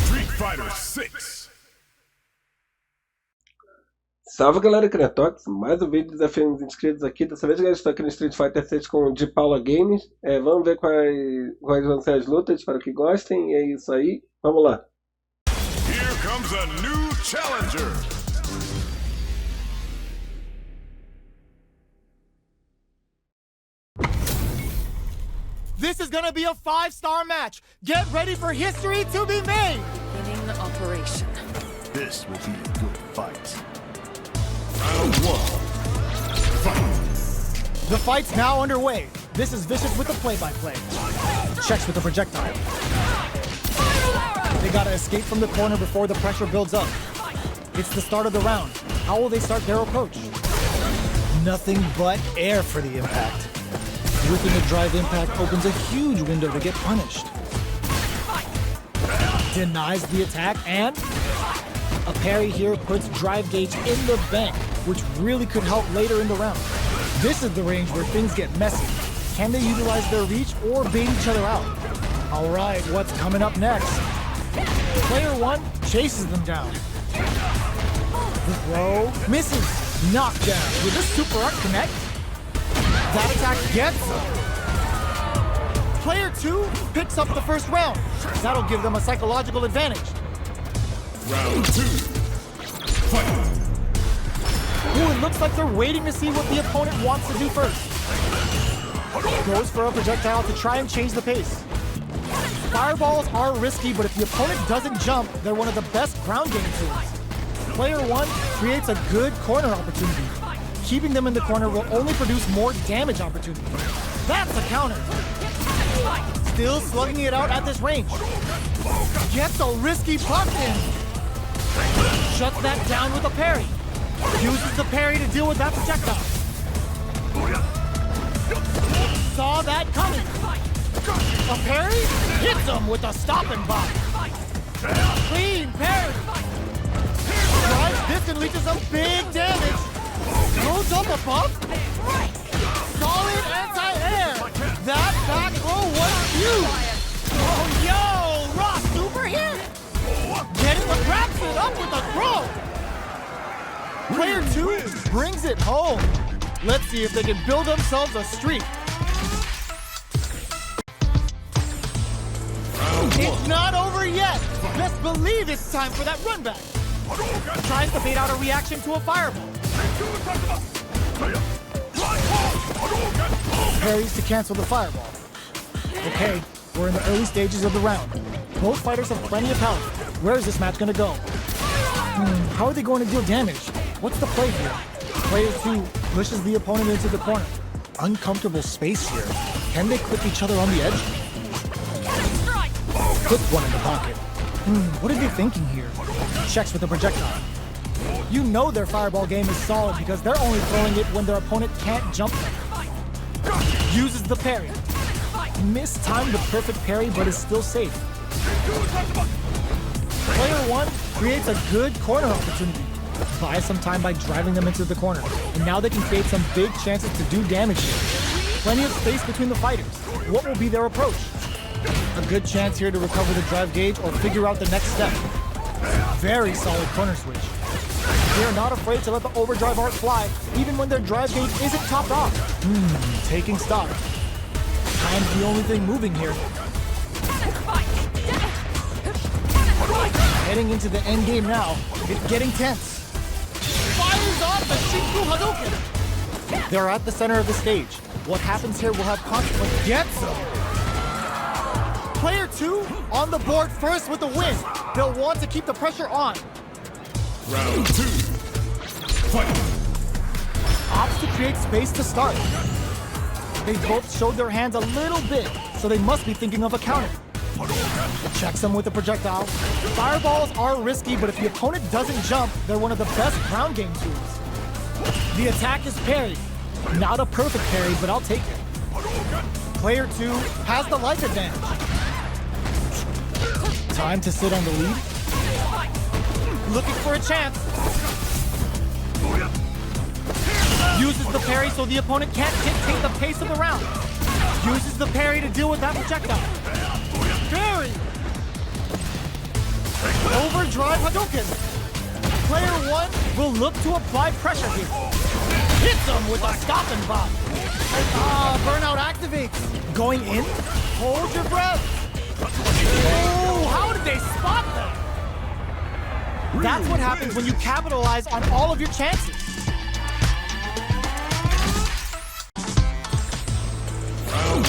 Street Fighter 6. Salve galera, aqui NettoX, mais um vídeo desafiando os inscritos aqui. Dessa vez, galera, estou aqui no Street Fighter 6 com o de Paula Games. Vamos ver quais vão ser as lutas, espero que gostem. E é isso aí, vamos lá. Here comes a new challenger. This is gonna be a 5-star match. Get ready for history to be made. Beginning the operation. This will be a good fight. Round 1. Fight. The fight's now underway. This is Vicious with the play-by-play. Checks with the projectile. They gotta escape from the corner before the pressure builds up. It's the start of the round. How will they start their approach? Nothing but air for the impact. Whipping a drive impact opens a huge window to get punished. Denies the attack, and a parry here puts drive gauge in the bank, which really could help later in the round. This is the range where things get messy. Can they utilize their reach or bait each other out? All right, what's coming up next? Player 1 chases them down. The throw misses. Knockdown. Will this super art connect? That attack gets him. Player 2 picks up the first round. That'll give them a psychological advantage. Round 2. Fight. Ooh, it looks like they're waiting to see what the opponent wants to do first. Goes for a projectile to try and change the pace. Fireballs are risky, but if the opponent doesn't jump, they're one of the best ground game tools. Player 1 creates a good corner opportunity. Keeping them in the corner will only produce more damage opportunities. That's a counter. Still slugging it out at this range. Gets a risky puck in. Shuts that down with a parry. Uses the parry to deal with that projectile. Saw that coming. A parry? Hits him with a stop and bop. Clean parry. Drives this and leaches some big damage. Goes up above. Solid anti-air. That back throw was huge. Oh, yo, raw super hit. Getting the wraps it up with a throw. Player 2 brings it home. Let's see if they can build themselves a streak. It's not over yet. Best believe it's time for that run back. Tries to bait out a reaction to a fireball. Parries to cancel the fireball. Okay, we're in the early stages of the round. Both fighters have plenty of health. Where is this match going to go? How are they going to deal damage? What's the play here? Player 2 pushes the opponent into the corner. Uncomfortable space here. Can they clip each other on the edge? Clip one in the pocket. What are they thinking here? Checks with the projectile. You know their fireball game is solid because they're only throwing it when their opponent can't jump them. Uses the parry. Mistimed the perfect parry, but is still safe. Player 1 creates a good corner opportunity. Buys some time by driving them into the corner. And now they can create some big chances to do damage here. Plenty of space between the fighters. What will be their approach? A good chance here to recover the drive gauge or figure out the next step. Very solid corner switch. They are not afraid to let the overdrive art fly, even when their drive gauge isn't topped off. Taking stock. Time's the only thing moving here. Heading into the end game now. It's getting tense. Fires off the Shinku Hadouken! They're at the center of the stage. What happens here will have consequences. Gets them! Player 2 on the board first with the win. They'll want to keep the pressure on. Round 2. Fight. Opts to create space to start. They both showed their hands a little bit, so they must be thinking of a counter. Checks them with a projectile. Fireballs are risky, but if the opponent doesn't jump, they're one of the best ground game tools. The attack is parried. Not a perfect parry, but I'll take it. Player 2 has the life advantage. Time to sit on the lead. Looking for a chance. Uses the parry so the opponent can't dictate the pace of the round. Uses the parry to deal with that projectile. Parry! Overdrive Hadouken. Player 1 will look to apply pressure here. Hits him with a stop and bomb. Burnout activates. Going in? Hold your breath. Oh, how did they spot that? That's what happens when you capitalize on all of your chances.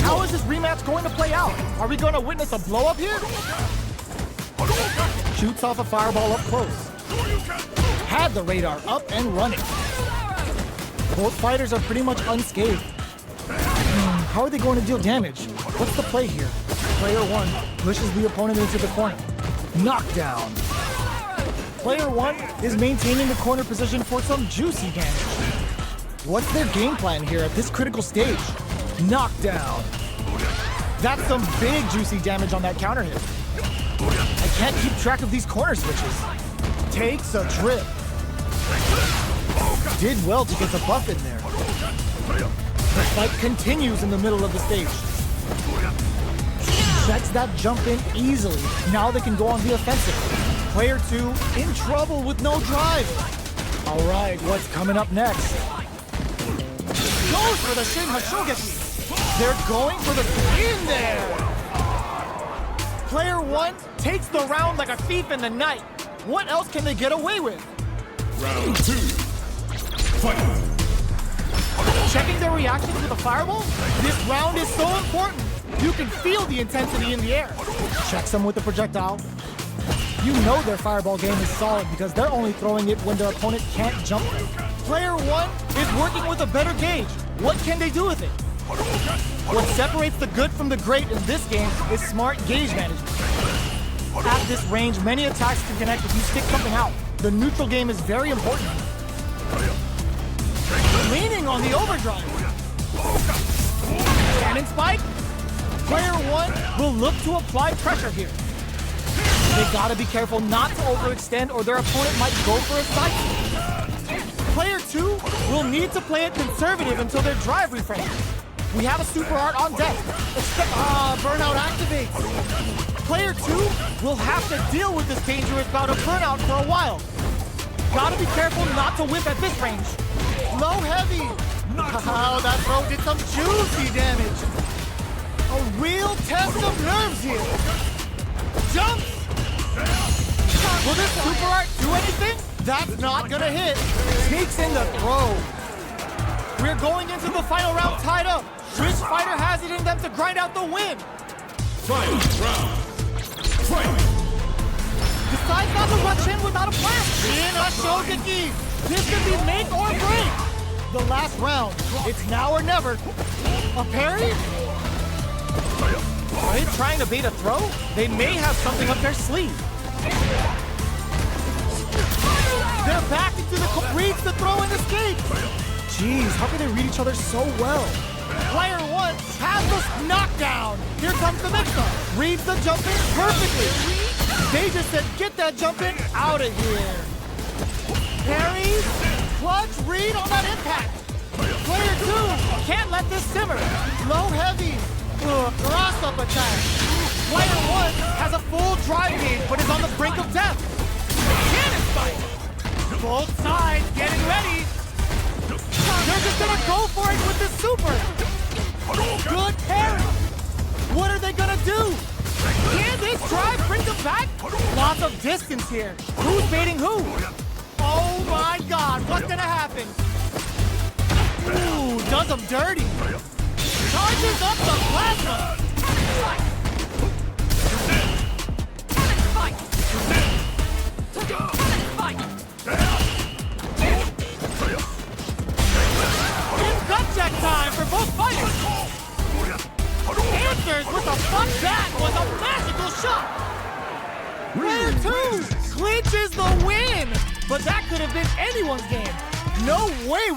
How is this rematch going to play out? Are we going to witness a blow-up here? Shoots off a fireball up close. Had the radar up and running. Both fighters are pretty much unscathed. How are they going to deal damage? What's the play here? Player 1 pushes the opponent into the corner. Knockdown. Player 1 is maintaining the corner position for some juicy damage. What's their game plan here at this critical stage? Knockdown. That's some big juicy damage on that counter hit. I can't keep track of these corner switches. Takes a trip. Did well to get the buff in there. The fight continues in the middle of the stage. Checks that jump in easily. Now they can go on the offensive. Player 2 in trouble with no drive. All right, what's coming up next? Goes for the Shin Hashogeki. They're going for the in there. Player 1 takes the round like a thief in the night. What else can they get away with? Round 2. Fight. Checking their reactions with a fireball? This round is so important. You can feel the intensity in the air. Checks them with the projectile. You know their fireball game is solid because they're only throwing it when their opponent can't jump them. Player 1 is working with a better gauge. What can they do with it? What separates the good from the great in this game is smart gauge management. At this range, many attacks can connect if you stick something out. The neutral game is very important. Leaning on the overdrive. Cannon spike. Player 1 will look to apply pressure here. They gotta be careful not to overextend or their opponent might go for a side. Player 2 will need to play it conservative until their drive refreshes. We have a super art on deck. Burnout activates. Player 2 will have to deal with this dangerous bout of burnout for a while. Gotta be careful not to whip at this range. Low heavy. Oh, that throw did some juicy damage. A real test of nerves here. Jump. Will this super art do anything? That's not gonna hit. Sneaks in the throw. We're going into the final round tied up. Which fighter has it in them to grind out the win? Final round. Fight. Decides not to rush in without a plan. In a Shogeki. This could be make or break. The last round. It's now or never. A parry? Are they trying to bait a throw? They may have something up their sleeve. They're back into the reads the throw and escape. Jeez, how can they read each other so well? Player 1 has the knockdown. Here comes the mix-up. Reads the jump in perfectly. They just said, get that jump in out of here. Parries, clutch read on that impact. Player 2 can't let this simmer. Low heavy, cross-up attack. Player 1 has a full drive gauge, but is on the brink of death. Cannon spike. Both sides getting ready. They're just gonna go for it with the super. Good parry. What are they gonna do? Can this drive bring them back? Lots of distance here. Who's baiting who? Oh my God, what's gonna happen? Ooh, does them dirty. Charges up the plasma. Check time for both fighters. Answers with a fun bat was a magical shot. Player 2 clinches the win, but that could have been anyone's game. No way.